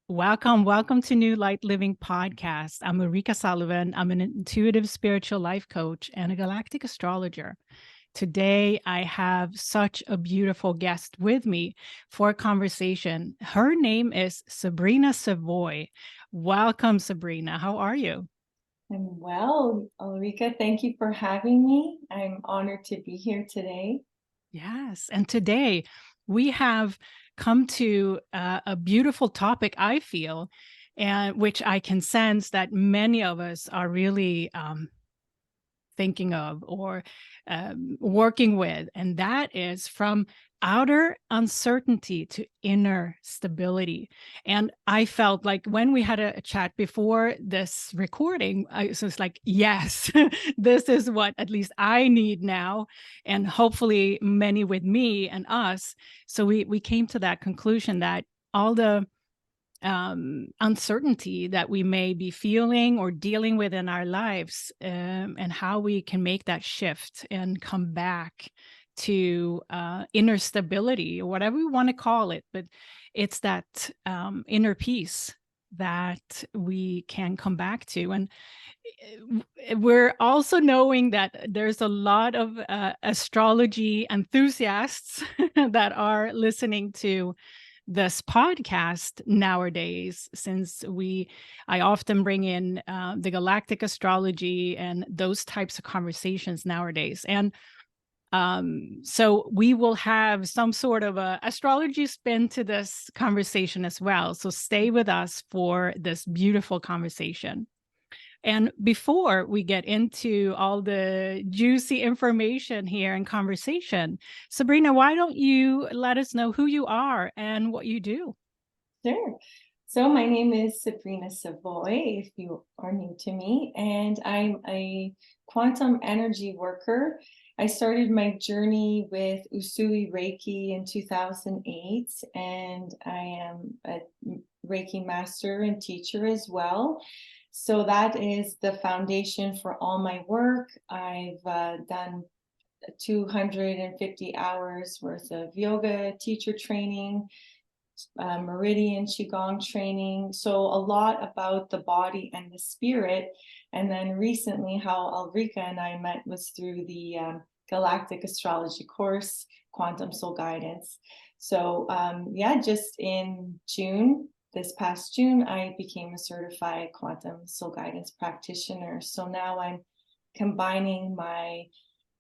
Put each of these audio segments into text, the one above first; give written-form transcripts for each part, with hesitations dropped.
Welcome to New Light Living Podcast. I'm Ulrika Sullivan. I'm an intuitive spiritual life coach and a galactic astrologer. Today, I have such a beautiful guest with me for a conversation. Her name is Sabrina Savoy. Welcome, Sabrina. How are you? I'm well, Ulrika. Thank you for having me. I'm honored to be here today. Yes. And today we have come to a beautiful topic, I feel, and which I can sense that many of us are really thinking of or working with. And that is from outer uncertainty to inner stability. And I felt like when we had a chat before this recording, I was like, yes, this is what at least I need now. And hopefully many with me and us. So we came to that conclusion that all the uncertainty that we may be feeling or dealing with in our lives, and how we can make that shift and come back to inner stability or whatever we want to call it. But it's that inner peace that we can come back to. And we're also knowing that there's a lot of astrology enthusiasts that are listening to this podcast nowadays, since I often bring in the galactic astrology and those types of conversations nowadays. And so we will have some sort of a astrology spin to this conversation as well. So stay with us for this beautiful conversation. And before we get into all the juicy information here in conversation, Sabrina, why don't you let us know who you are and what you do? Sure. So my name is Sabrina Savoy, if you are new to me, and I'm a quantum energy worker. I started my journey with Usui Reiki in 2008, and I am a Reiki master and teacher as well. So that is the foundation for all my work. I've done 250 hours worth of yoga teacher training, meridian qigong training, so a lot about the body and the spirit. And then recently how Ulrika and I met was through the galactic astrology course, quantum soul guidance. So yeah, just in June, this past June, I became a certified quantum soul guidance practitioner. So now I'm combining my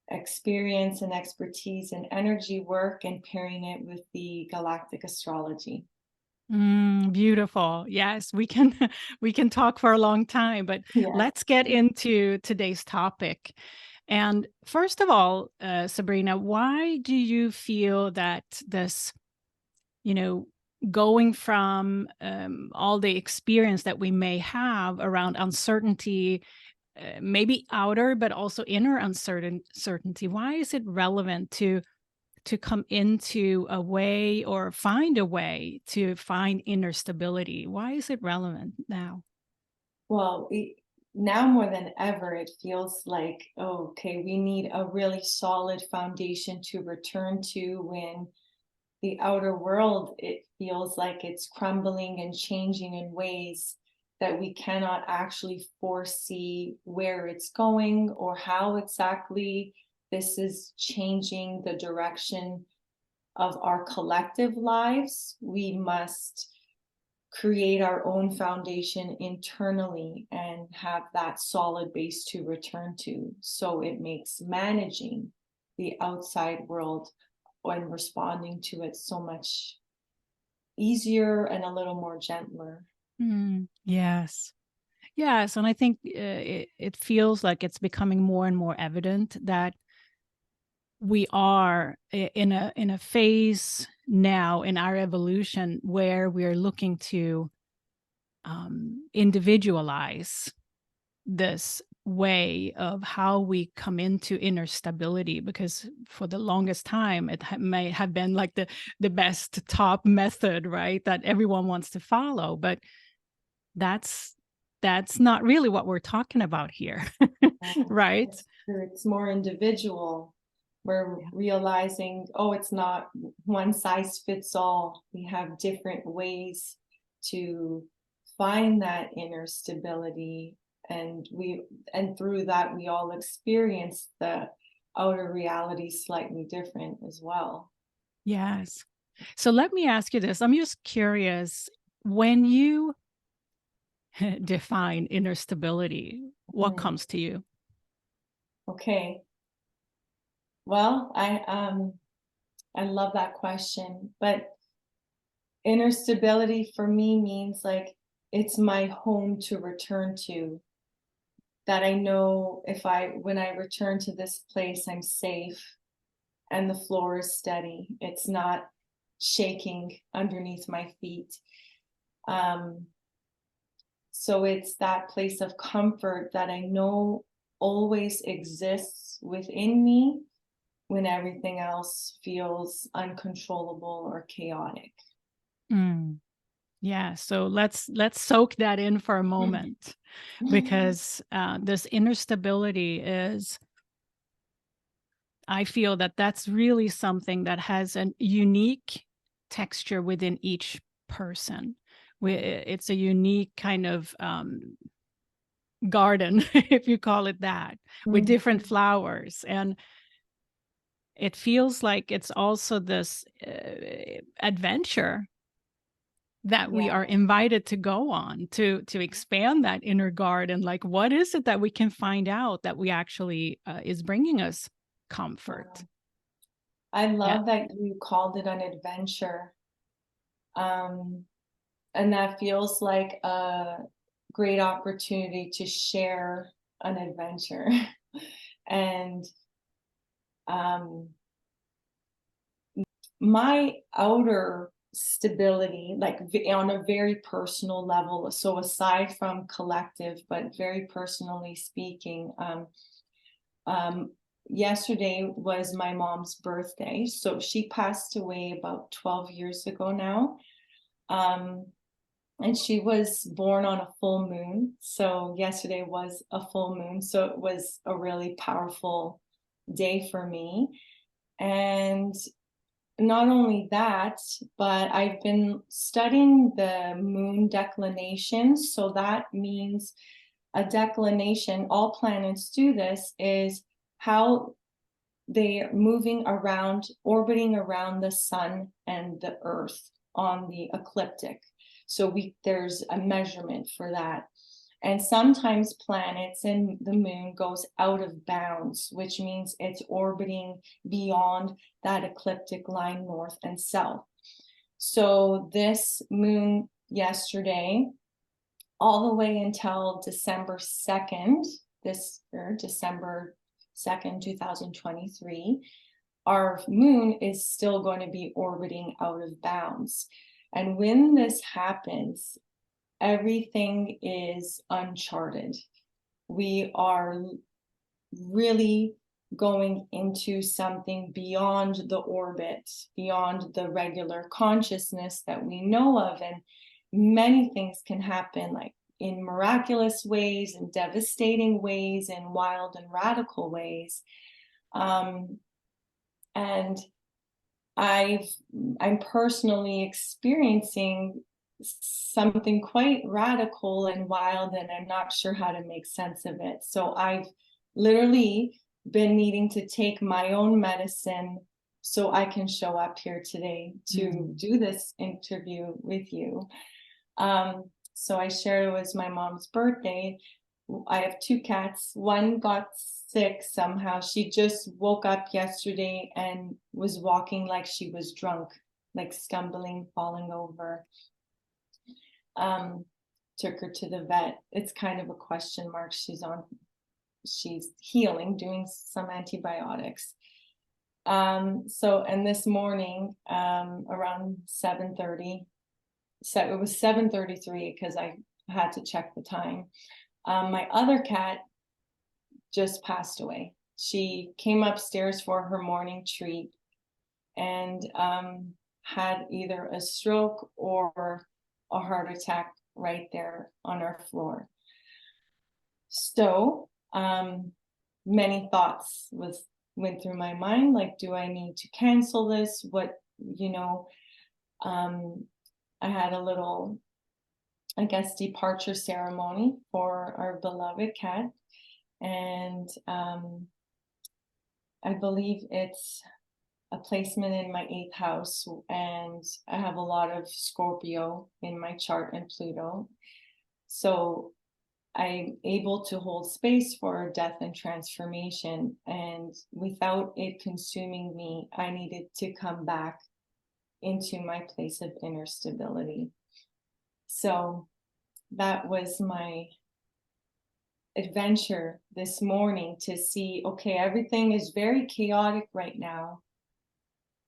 experience and expertise in energy work and pairing it with the galactic astrology. Beautiful. Yes, we can we can talk for a long time, but Yes. let's get into today's topic. And first of all, Sabrina, why do you feel that this, you know, going from all the experience that we may have around uncertainty, maybe outer, but also inner uncertainty, why is it relevant to come into a way or find a way to find inner stability? Why is it relevant now? Well, now more than ever, it feels like, oh, okay, we need a really solid foundation to return to when the outer world, it feels like it's crumbling and changing in ways that we cannot actually foresee where it's going or how exactly this is changing the direction of our collective lives. We must create our own foundation internally and have that solid base to return to. So it makes managing the outside world and responding to it so much easier and a little more gentler. Yes. Yes. And I think it feels like it's becoming more and more evident that we are in a phase now in our evolution where we're looking to individualize this way of how we come into inner stability, because for the longest time it may have been like the best top method, right, that everyone wants to follow, but that's that's not really what we're talking about here. Right. It's more individual. We're Yeah. realizing, oh, it's not one size fits all. We have different ways to find that inner stability. And through that, we all experience the outer reality slightly different as well. Yes. So let me ask you this. I'm just curious, when you define inner stability, what Hmm. comes to you? Okay. Well, I love that question, but inner stability for me means like it's my home to return to, that I know when I return to this place, I'm safe and the floor is steady. It's not shaking underneath my feet. Um, so it's that place of comfort that I know always exists within me when everything else feels uncontrollable or chaotic. Mm. Yeah, so let's soak that in for a moment, because this inner stability is, I feel that that's really something that has a unique texture within each person. It's a unique kind of garden, if you call it that, with different Mhm. flowers. And it feels like it's also this adventure that we Yeah. are invited to go on to expand that inner garden. Like, what is it that we can find out that we actually is bringing us comfort? Wow. I Yeah. love that you called it an adventure. Um, and that feels like a great opportunity to share an adventure. And um, my outer stability, like on a very personal level, so aside from collective, but very personally speaking, um, yesterday was my mom's birthday. So she passed away about 12 years ago now. Um, and she was born on a full moon. So yesterday was a full moon. So it was a really powerful day for me. And not only that, but I've been studying the moon declination. So that means a declination, all planets do this, is how they're moving around, orbiting around the sun and the earth on the ecliptic. So there's a measurement for that. And sometimes planets and the moon goes out of bounds, which means it's orbiting beyond that ecliptic line north and south. So this moon yesterday, all the way until December 2nd, this year, December 2nd, 2023, our moon is still going to be orbiting out of bounds. And when this happens, everything is uncharted. We are really going into something beyond the orbit, beyond the regular consciousness that we know of. And many things can happen, like in miraculous ways and devastating ways and wild and radical ways. And I'm personally experiencing something quite radical and wild, and I'm not sure how to make sense of it. So I've literally been needing to take my own medicine so I can show up here today to do this interview with you. So I shared it was my mom's birthday. I have two cats. One got sick somehow. She just woke up yesterday and was walking like she was drunk, like stumbling, falling over. Took her to the vet. It's kind of a question mark. She's healing, doing some antibiotics. And this morning, around 7:30, so it was 7:33 because I had to check the time. My other cat just passed away. She came upstairs for her morning treat and had either a stroke or a heart attack right there on our floor. So many thoughts went through my mind, like, do I need to cancel this? What, I had a little I guess, departure ceremony for our beloved cat. And I believe it's a placement in my 8th house, and I have a lot of Scorpio in my chart and Pluto. So I'm able to hold space for death and transformation. And without it consuming me, I needed to come back into my place of inner stability. So that was my adventure this morning, to see, okay, everything is very chaotic right now.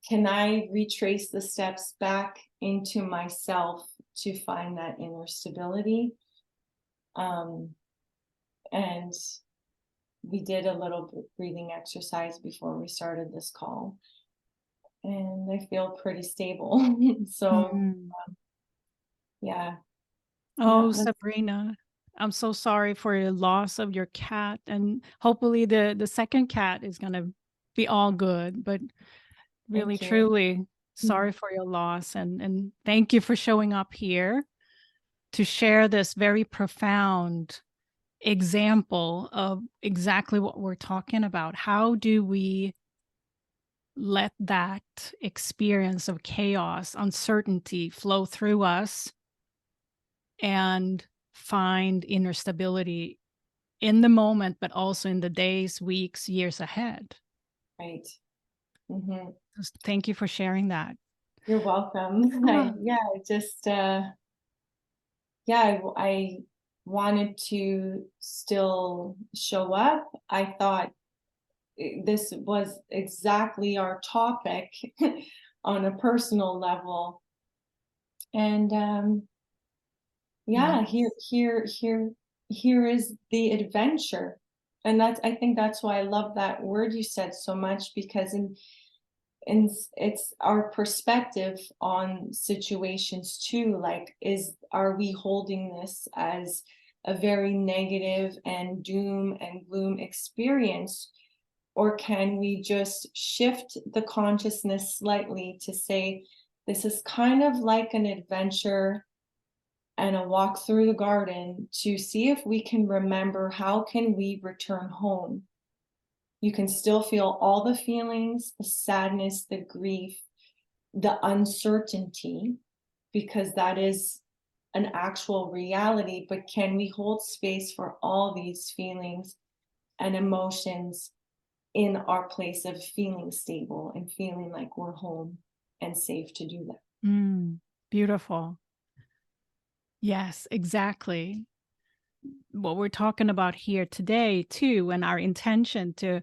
Can I retrace the steps back into myself to find that inner stability? And we did a little breathing exercise before we started this call, and I feel pretty stable. So Mhm. yeah, yeah, Oh, Sabrina, I'm so sorry for your loss of your cat, and hopefully the second cat is gonna be all good. But really, thank you. truly sorry for your loss, and thank you for showing up here to share this very profound example of exactly what we're talking about. How do we let that experience of chaos, uncertainty flow through us and find inner stability in the moment, but also in the days, weeks, years ahead? Right. Hmm. Just thank you for sharing that. You're welcome. Ah, Yeah, just yeah, I wanted to still show up. I thought this was exactly our topic on a personal level. And yeah. yeah, here is the adventure. And that's, I think that's why I love that word you said so much, because it's our perspective on situations too. Like, are we holding this as a very negative and doom and gloom experience, or can we just shift the consciousness slightly to say, this is kind of like an adventure and a walk through the garden, to see if we can remember, how can we return home? You can still feel all the feelings, the sadness, the grief, the uncertainty, because that is an actual reality. But can we hold space for all these feelings and emotions in our place of feeling stable and feeling like we're home and safe to do that? Mm, beautiful. Yes, exactly. What we're talking about here today too, and our intention to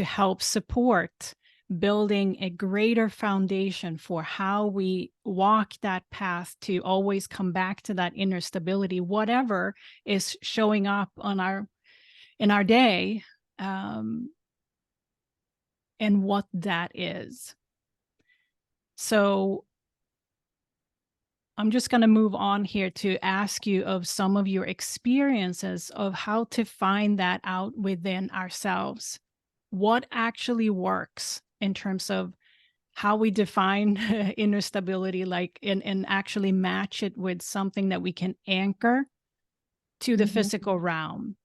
help support building a greater foundation for how we walk that path to always come back to that inner stability, whatever is showing up on our in our day, um, and what that is. So I'm just going to move on here to ask you of some of your experiences of how to find that out within ourselves. What actually works in terms of how we define inner stability, like, and actually match it with something that we can anchor to the Mhm. physical realm.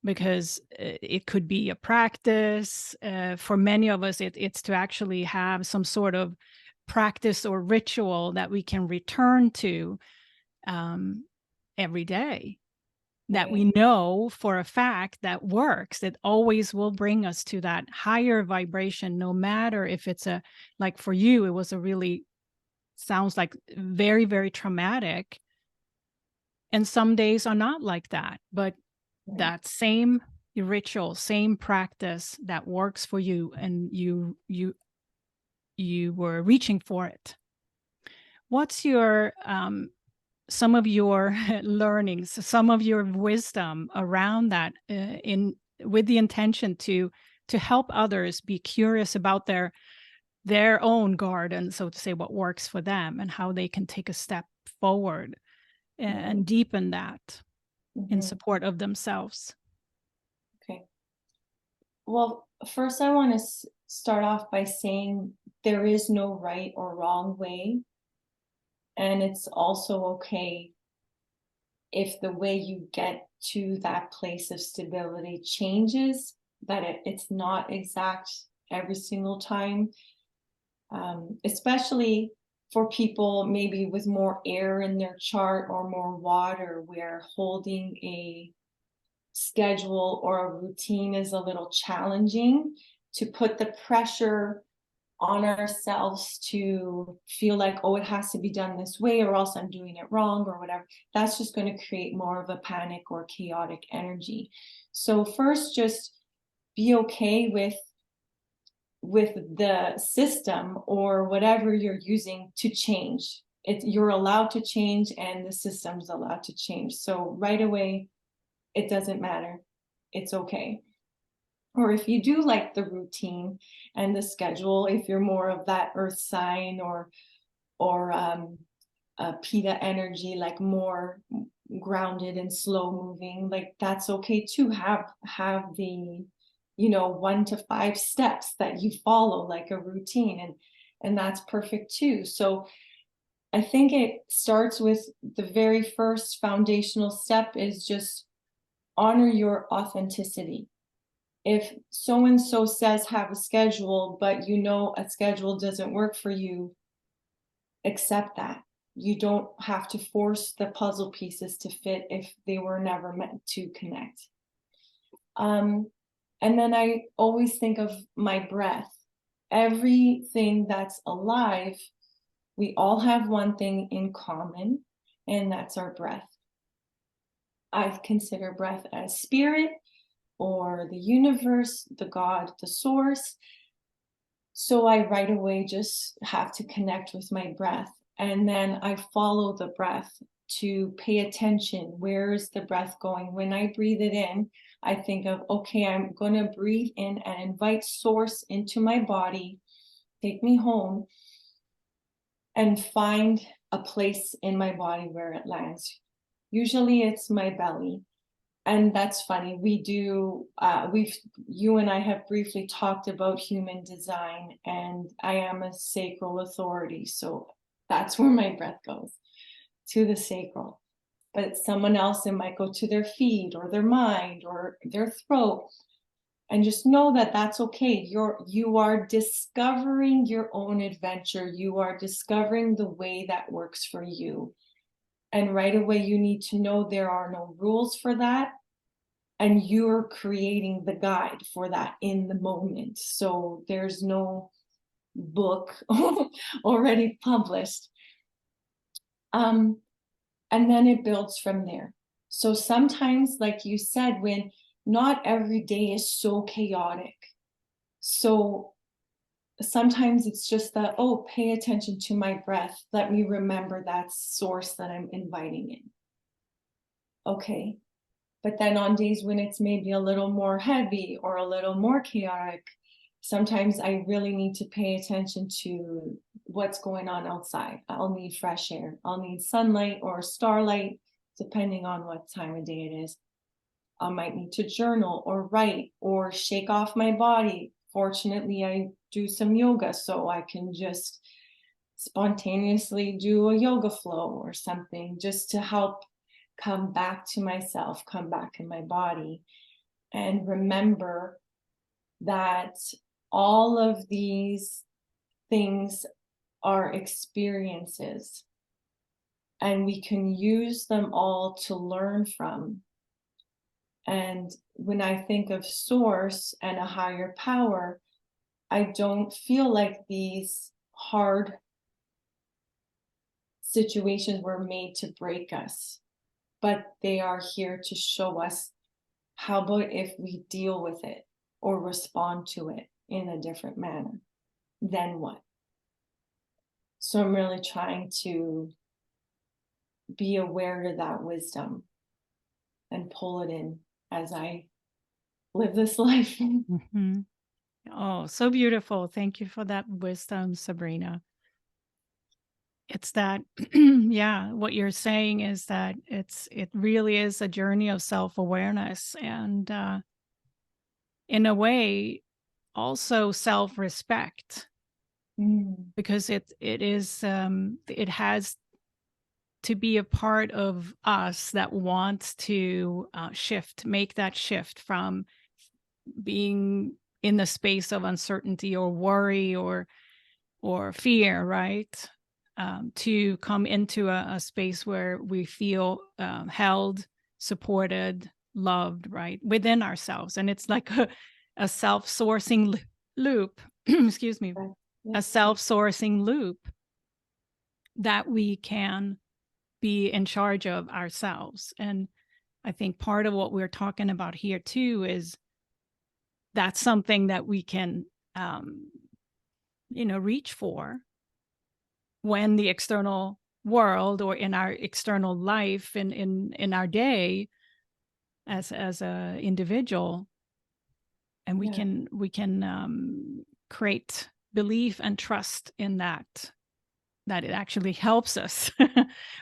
Because it could be a practice. For many of us, it's to actually have some sort of practice or ritual that we can return to um, every day, that Right, we know for a fact that works, that always will bring us to that higher vibration, no matter if it's a, like for you, it was a really, sounds like very, very traumatic. And some days are not like that, but right. that same ritual, same practice that works for you, and you were reaching for it. What's your some of your learnings, some of your wisdom around that, in with the intention to help others be curious about their own garden, so to say, what works for them and how they can take a step forward Right. and deepen that in Hmm. support of themselves. Okay. Well, first I want to start off by saying there is no right or wrong way, and it's also okay if the way you get to that place of stability changes, that it's not exact every single time, especially for people maybe with more air in their chart or more water, where holding a schedule or a routine is a little challenging, to put the pressure on ourselves to feel like, oh, it has to be done this way or else I'm doing it wrong or whatever. That's just going to create more of a panic or chaotic energy. So first, just be okay with the system or whatever you're using to change. You're allowed to change, and the system's allowed to change. So right away, it doesn't matter. It's okay. Or if you do like the routine and the schedule, if you're more of that earth sign or Pitta energy, like more grounded and slow moving, like that's okay too. Have the 1 to 5 steps that you follow like a routine, and that's perfect too. So I think it starts with the very first foundational step is just honor your authenticity. If so and so says have a schedule, but a schedule doesn't work for you, accept that. You don't have to force the puzzle pieces to fit if they were never meant to connect. And then I always think of my breath. Everything that's alive, we all have one thing in common, and that's our breath. I consider breath as spirit, or the universe, the God, the source. So I right away just have to connect with my breath. And then I follow the breath to pay attention. Where is the breath going? When I breathe it in, I think of, okay, I'm going to breathe in and invite source into my body, take me home, and find a place in my body where it lands. Usually it's my belly. And that's funny. You and I have briefly talked about human design, and I am a sacral authority. So that's where my breath goes, to the sacral. But someone else, it might go to their feet or their mind or their throat. And just know that that's okay. You are discovering your own adventure. You are discovering the way that works for you. And right away, you need to know there are no rules for that. And you're creating the guide for that in the moment. So there's no book already published. And then it builds from there. So sometimes, like you said, when not every day is so chaotic. So sometimes it's just that, oh, pay attention to my breath. Let me remember that source that I'm inviting in. Okay. But then on days when it's maybe a little more heavy or a little more chaotic, sometimes I really need to pay attention to what's going on outside. I'll need fresh air. I'll need sunlight or starlight, depending on what time of day it is. I might need to journal or write or shake off my body. Fortunately, I do some yoga, so I can just spontaneously do a yoga flow or something just to help come back to myself, come back in my body, and remember that all of these things are experiences, and we can use them all to learn from. And when I think of source and a higher power, I don't feel like these hard situations were made to break us, but they are here to show us, how about if we deal with it or respond to it in a different manner? Then what? So I'm really trying to be aware of that wisdom and pull it in as I live this life. Mhm. Oh, so beautiful. Thank you for that wisdom, Sabrina. It's that, yeah, what you're saying is that it really is a journey of self-awareness and, in a way, also self-respect, Mm. because it has to be a part of us that wants to make that shift from being in the space of uncertainty or worry or fear, right? To come into a space where we feel held, supported, loved, right, within ourselves. And it's like a self-sourcing loop, excuse me, Right. a Yes. self-sourcing loop that we can be in charge of ourselves. And I think part of what we're talking about here too is that's something that we can, reach for when the external world or in our external life in our day as a individual, and we Yeah. can create belief and trust in that it actually helps us.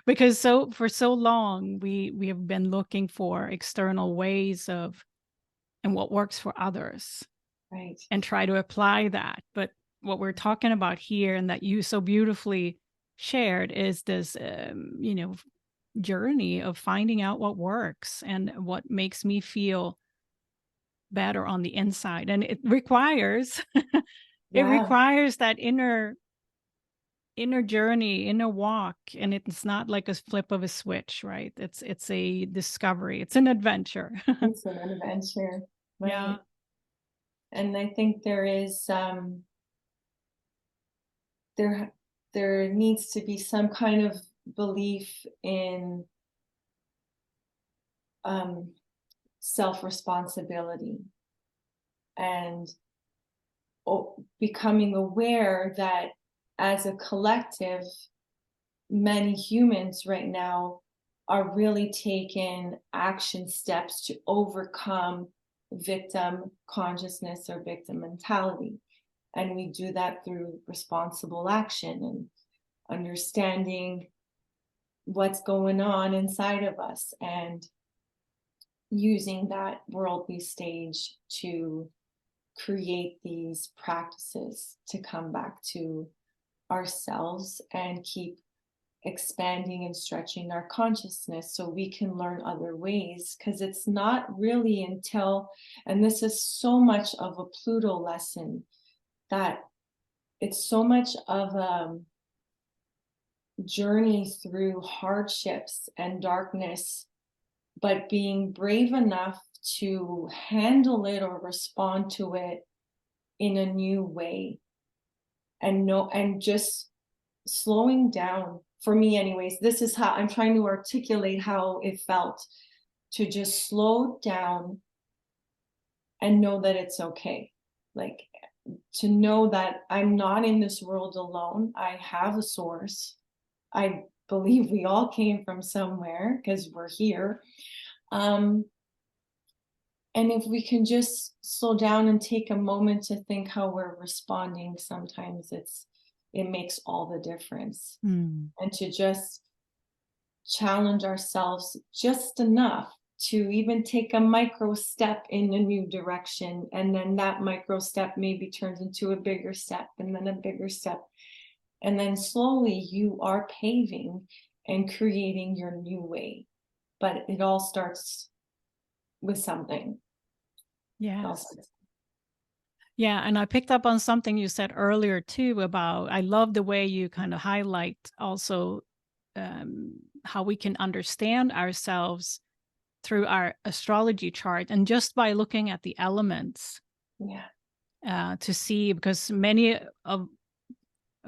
Because for so long we have been looking for external ways of and what works for others Right. and try to apply that. But what we're talking about here and that you so beautifully shared is this journey of finding out what works and what makes me feel better on the inside. And it requires it Yeah. requires that inner journey, inner walk, and it's not like a flip of a switch, right? It's a discovery. It's an adventure. It's an adventure. Yeah. Right. And I think there is there needs to be some kind of belief in um, self-responsibility and becoming aware that as a collective, many humans right now are really taking action steps to overcome victim consciousness or victim mentality. And we do that through responsible action and understanding what's going on inside of us and using that worldly stage to create these practices to come back to ourselves and keep expanding and stretching our consciousness so we can learn other ways. Because it's not really until, and this is so much of a Pluto lesson, that it's so much of a journey through hardships and darkness, but being brave enough to handle it or respond to it in a new way and just slowing down. For me anyways, this is how I'm trying to articulate how it felt to just slow down and know that it's okay. Like, to know that I'm not in this world alone. I have a source. I believe we all came from somewhere because we're here. And if we can just slow down and take a moment to think how we're responding, sometimes it makes all the difference. Mm. And to just challenge ourselves just enough to even take a micro step in a new direction. And then that micro step maybe turns into a bigger step and then a bigger step. And then slowly you are paving and creating your new way. But it all starts with something. Yes. Yeah, and I picked up on something you said earlier too about, I love the way you kind of highlight also how we can understand ourselves through our astrology chart and just by looking at the elements. Yeah. To see, because many of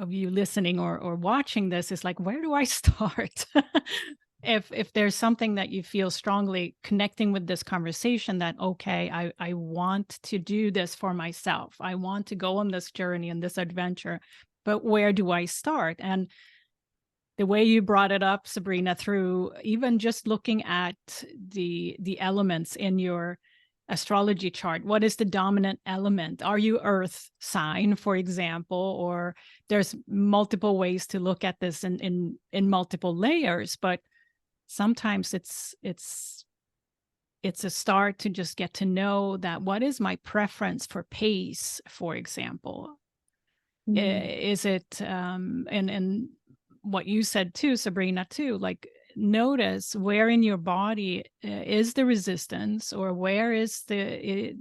you listening or watching this is like, where do I start? If there's something that you feel strongly connecting with this conversation, that okay, I want to do this for myself, I want to go on this journey and this adventure, but where do I start? And the way you brought it up, Sabrina, through even just looking at the elements in your astrology chart. What is the dominant element? Are you earth sign, for example? Or there's multiple ways to look at this in multiple layers, but sometimes it's a start to just get to know that what is my preference for pace, for example. Mm. Is it and what you said too, Sabrina, too, like notice where in your body is the resistance, or where is the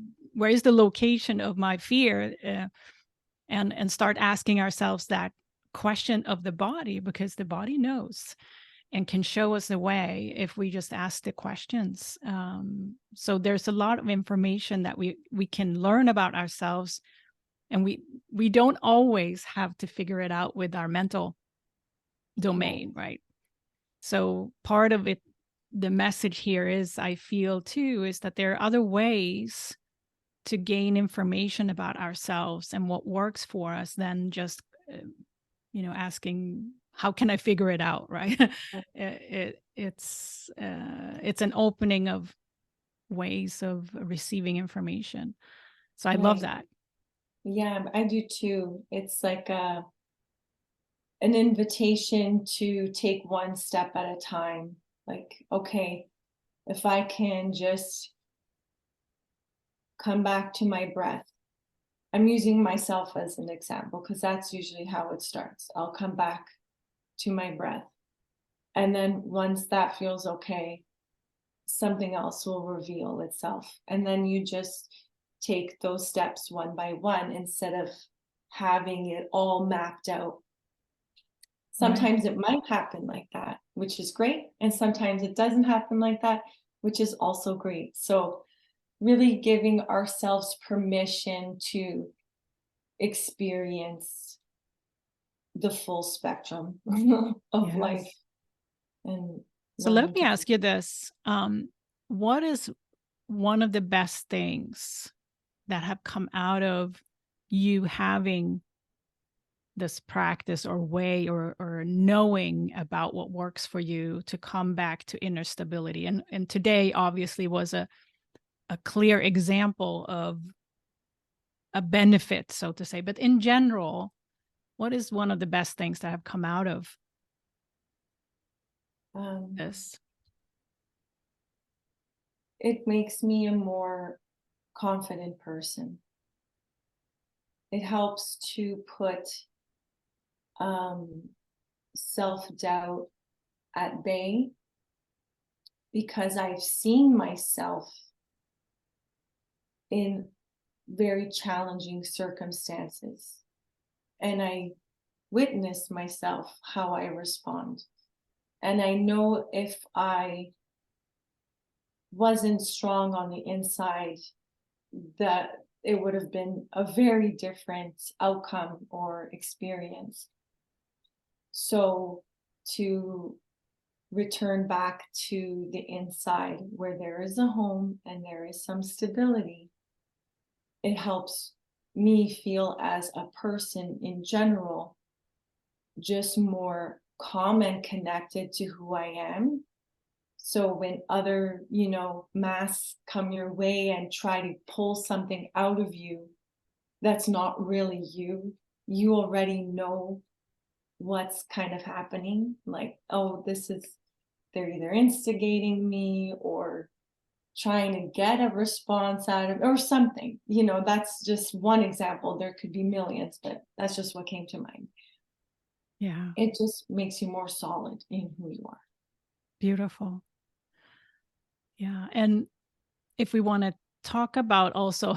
location of my fear, and start asking ourselves that question of the body, because the body knows and can show us the way if we just ask the questions. So there's a lot of information that we can learn about ourselves, and we don't always have to figure it out with our mental domain, right? So part of it, the message here is, I feel too, is that there are other ways to gain information about ourselves and what works for us than just asking, how can I figure it out, right? It's an opening of ways of receiving information. So I love that. Yeah, I do too. It's like an invitation to take one step at a time. Like, okay, if I can just come back to my breath. I'm using myself as an example because that's usually how it starts. I'll come back to my breath. And then once that feels okay, something else will reveal itself. And then you just take those steps one by one instead of having it all mapped out. Sometimes it might happen like that, which is great. And sometimes it doesn't happen like that, which is also great. So really giving ourselves permission to experience the full spectrum of life. And so let me ask you this. What is one of the best things that have come out of you having this practice or way, or knowing about what works for you to come back to inner stability? And today obviously was a clear example of a benefit, so to say. But in general, what is one of the best things that have come out of this? It makes me a more confident person. It helps to put self-doubt at bay, because I've seen myself in very challenging circumstances, and I witness myself how I respond. And I know if I wasn't strong on the inside, that it would have been a very different outcome or experience. So to return back to the inside, where there is a home and there is some stability, it helps me feel as a person in general just more calm and connected to who I am. So when other, masks come your way and try to pull something out of you that's not really you, you already know what's kind of happening. Like, oh, they're either instigating me or trying to get a response out of, or something. That's just one example. There could be millions, but that's just what came to mind. Yeah. It just makes you more solid in who you are. Beautiful. Yeah. And if we want to talk about also,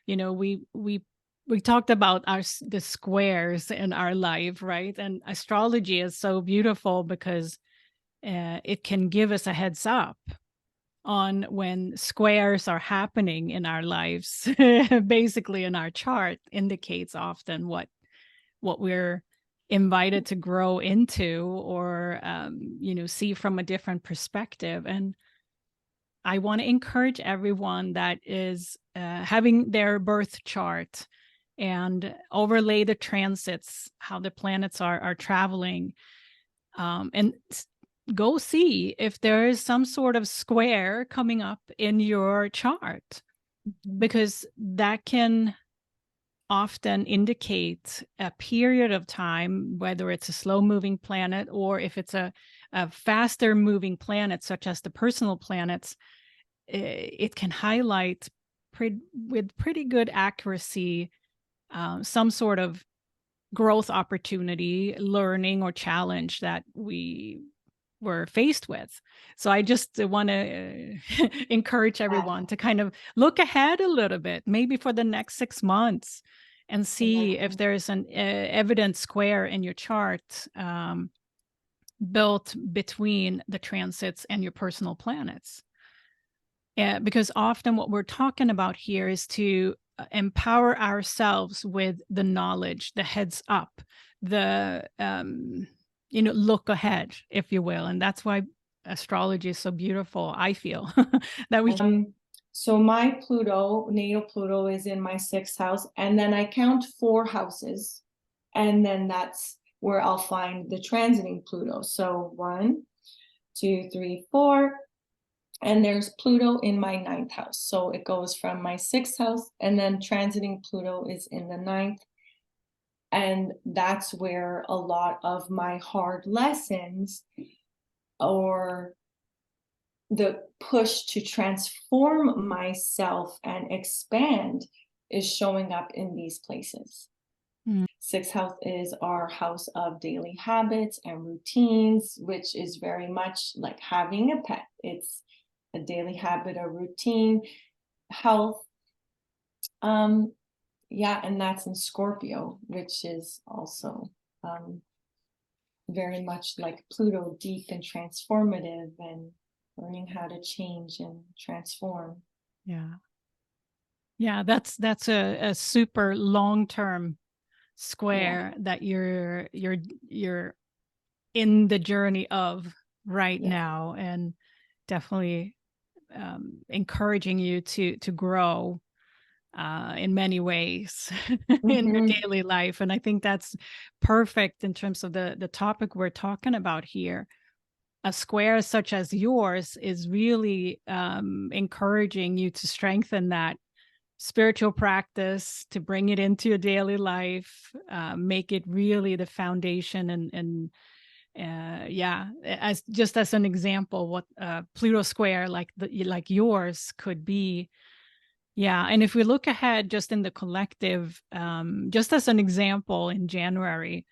we talked about the squares in our life, right? And astrology is so beautiful because it can give us a heads up on when squares are happening in our lives. Basically, in our chart indicates often what we're invited to grow into, or see from a different perspective. And I want to encourage everyone that is having their birth chart and overlay the transits, how the planets are traveling, and go see if there is some sort of square coming up in your chart, because that can often indicate a period of time, whether it's a slow moving planet or if it's a faster moving planet, such as the personal planets. It can highlight with pretty good accuracy some sort of growth opportunity, learning, or challenge that we were faced with. So I just want to encourage everyone to kind of look ahead a little bit, maybe for the next 6 months, and see if Exactly. there's an evident square in your chart, built between the transits and your personal planets. Because often what we're talking about here is to empower ourselves with the knowledge, the heads up, the look ahead, if you will. And that's why astrology is so beautiful, I feel. That we So my Pluto, natal Pluto, is in my 6th house, and then I count 4 houses, and then that's where I'll find the transiting Pluto. So 1, 2, 3, 4, and there's Pluto in my 9th house. So it goes from my 6th house, and then transiting Pluto is in the 9th. And that's where a lot of my hard lessons, or the push to transform myself and expand, is showing up in these places. Mm. 6th house is our house of daily habits and routines, which is very much like having a pet. It's a daily habit, a routine, health. Yeah, and that's in Scorpio, which is also very much like Pluto, deep and transformative, and learning how to change and transform. yeah. Yeah, that's a super long-term Yeah. square that you're in the journey of right Yeah. now, and definitely encouraging you to grow in many ways in your Hmm. daily life. And I think that's perfect in terms of the topic we're talking about here. A square such as yours is really encouraging you to strengthen that spiritual practice, to bring it into your daily life, make it really the foundation. And yeah, as just as an example, what Pluto square like yours could be. Yeah, and if we look ahead just in the collective, just as an example, in January,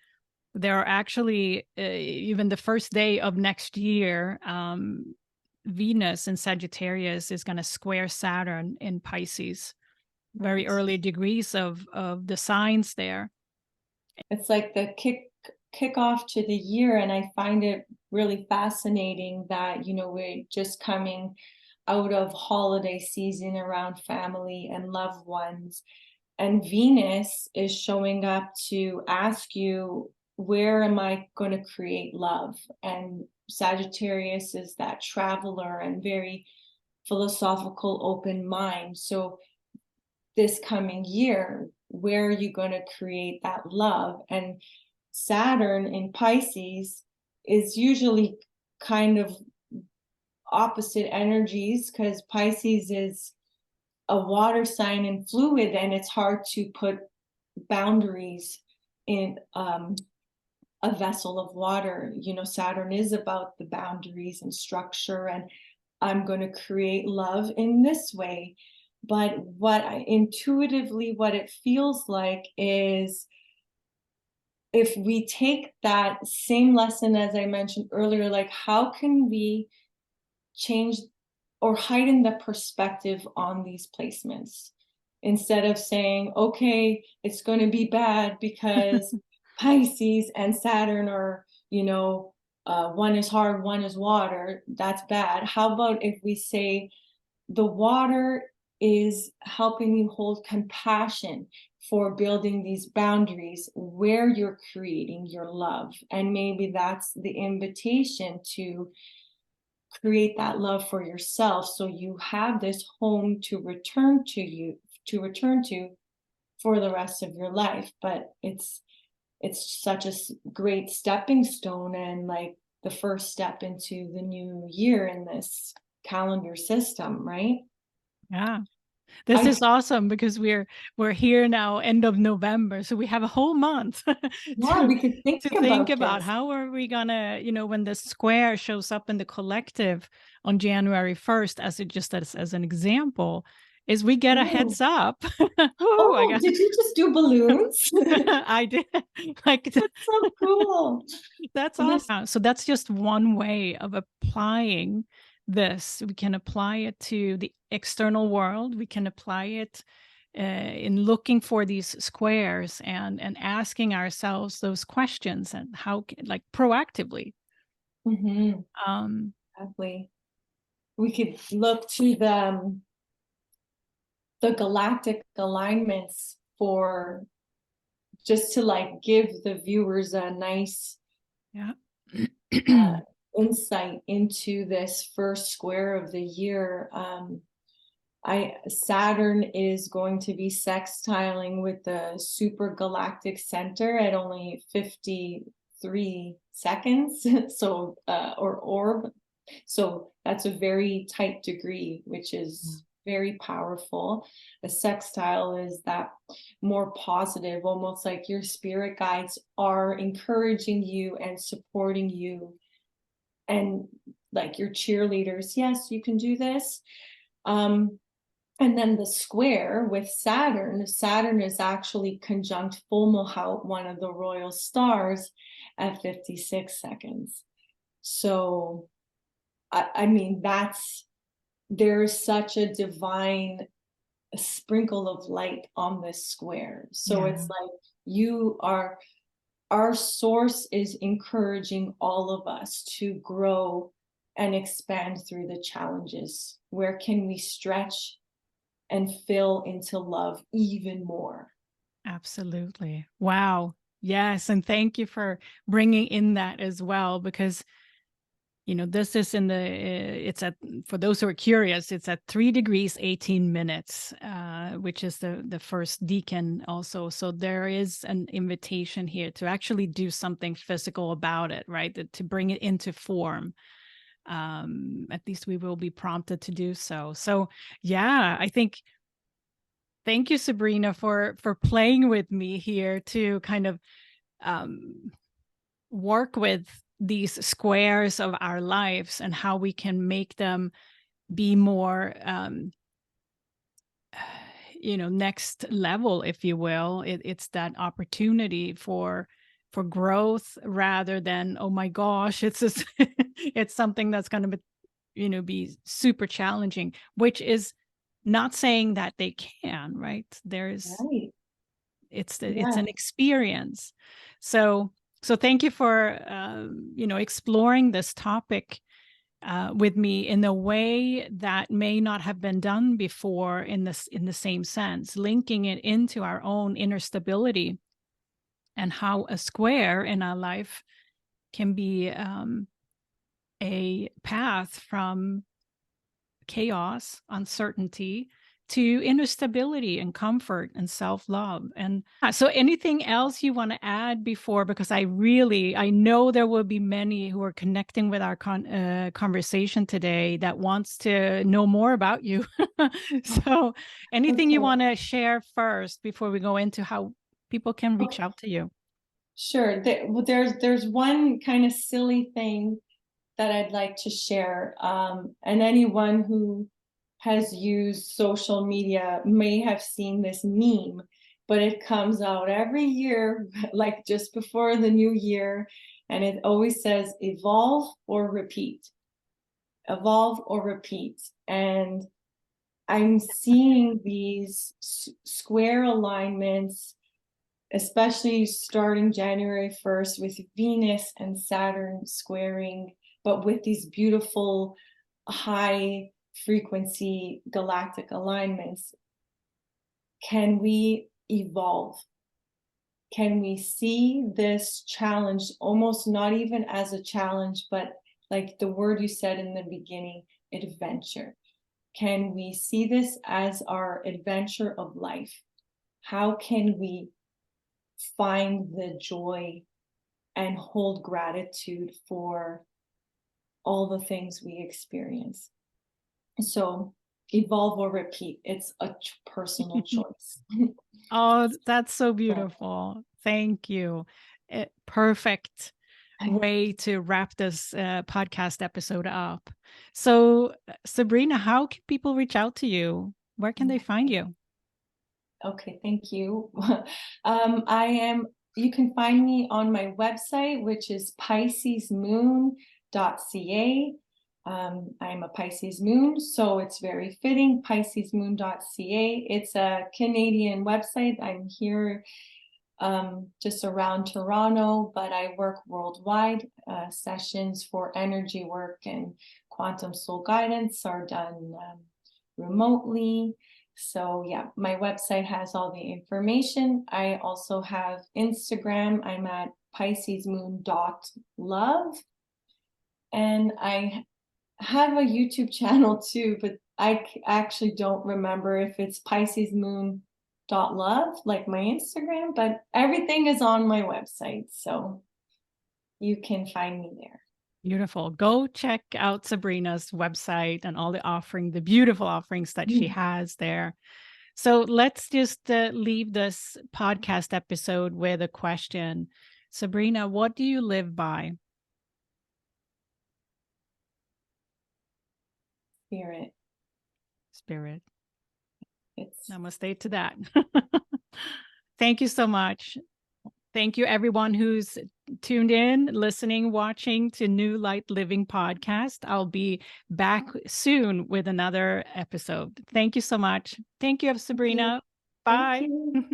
there are actually even the first day of next year, Venus in Sagittarius is going to square Saturn in Pisces, very Nice. early degrees of the signs there. It's like the kickoff to the year, and I find it really fascinating that, we're just coming out of holiday season around family and loved ones, and Venus is showing up to ask you, where am I going to create love? And Sagittarius is that traveler and very philosophical, open mind. So this coming year, where are you going to create that love? And Saturn in Pisces is usually kind of opposite energies, because Pisces is a water sign and fluid, and it's hard to put boundaries in a vessel of water. Saturn is about the boundaries and structure, and I'm going to create love in this way. But what it feels like is, if we take that same lesson as I mentioned earlier, like, how can we change or heighten the perspective on these placements, instead of saying, okay, it's going to be bad because Pisces and Saturn are, one is hard, one is water, that's bad. How about if we say, the water is helping you hold compassion for building these boundaries where you're creating your love, and maybe that's the invitation to create that love for yourself, so you have this home to return to for the rest of your life. But it's such a great stepping stone, and like the first step into the new year in this calendar system, right? Yeah. This I is awesome because we're here now, end of November, so we have a whole month Yeah, we could think to think about about this. how are we gonna, when the square shows up in the collective on January 1st, as an example, is we get a Oh, heads up. Oh, I oh, got did you just do balloons? I did. Like That's so cool. that's Yes. awesome. So that's just one way of applying this. We can apply it to the external world. We can apply it in looking for these squares and asking ourselves those questions and how like proactively. Mm-hmm. Um, Exactly. We could look to the galactic alignments for just to like give the viewers a nice yeah. uh, insight into this first square of the year. Saturn is going to be sextiling with the super galactic center at only 53 seconds. So or orb. So that's a very tight degree, which is very powerful. The sextile is that more positive, almost like your spirit guides are encouraging you and supporting you, and like your cheerleaders. Yes, you can do this. And then the square with Saturn, Saturn is actually conjunct Fomalhaut, one of the royal stars, at 56 seconds. So, I mean, there's such a divine sprinkle of light on this square. So Yeah. it's like our source is encouraging all of us to grow and expand through the challenges. Where can we stretch and fill into love even more? Absolutely. Wow. Yes. And thank you for bringing in that as well, because, this is it's at, for those who are curious, it's at 3 degrees, 18 minutes, which is the first decan also. So there is an invitation here to actually do something physical about it, right? To bring it into form. At least we will be prompted to do so. So yeah, I think thank you, Sabrina, for playing with me here to kind of um, work with these squares of our lives and how we can make them be more, next level, if you will. It's that opportunity for growth rather than, oh my gosh, it's just it's something that's going to be super challenging, which is not saying that they can, right? There's Right. it's Yeah. an experience. So thank you for exploring this topic with me in a way that may not have been done before in the same sense, linking it into our own inner stability and how a square in our life can be a path from chaos, uncertainty, to inner stability and comfort and self-love. And so anything else you want to add before, because I know there will be many who are connecting with our conversation today that wants to know more about you. So anything you Okay. want to share first before we go into how people can reach out to you? Sure. There's one kind of silly thing that I'd like to share. And anyone who has used social media may have seen this meme, but it comes out every year, like just before the new year. And it always says evolve or repeat, evolve or repeat. And I'm seeing these square alignments, especially starting January 1st with Venus and Saturn squaring, but with these beautiful high frequency galactic alignments. Can we evolve? Can we see this challenge almost not even as a challenge, but like the word you said in the beginning, adventure? Can we see this as our adventure of life? How can we find the joy and hold gratitude for all the things we experience? So evolve or repeat, it's a personal choice. Oh, that's so beautiful. Thank you. Perfect way to wrap this podcast episode up. So, Sabrina, how can people reach out to you? where can they find you? Okay, thank you. You can find me on my website, which is piscesmoon.ca. I'm a Pisces moon, so it's very fitting, piscesmoon.ca. It's a Canadian website. I'm here just around Toronto, but I work worldwide. Sessions for energy work and quantum soul guidance are done remotely. So yeah, my website has all the information. I also have Instagram. I'm at piscesmoon.love. And I have a YouTube channel too, but I actually don't remember if it's piscesmoon.love, like my Instagram, but everything is on my website. So you can find me there. Beautiful. Go check out Sabrina's website and all the beautiful offerings that she has there. So let's just leave this podcast episode with a question. Sabrina, what do you live by? Spirit. Spirit. It's Namaste to that. Thank you so much. Thank you, everyone who's tuned in, listening, watching to New Light Living podcast. I'll be back soon with another episode. Thank you so much. Thank you, Sabrina. Thank Bye. you.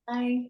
Bye.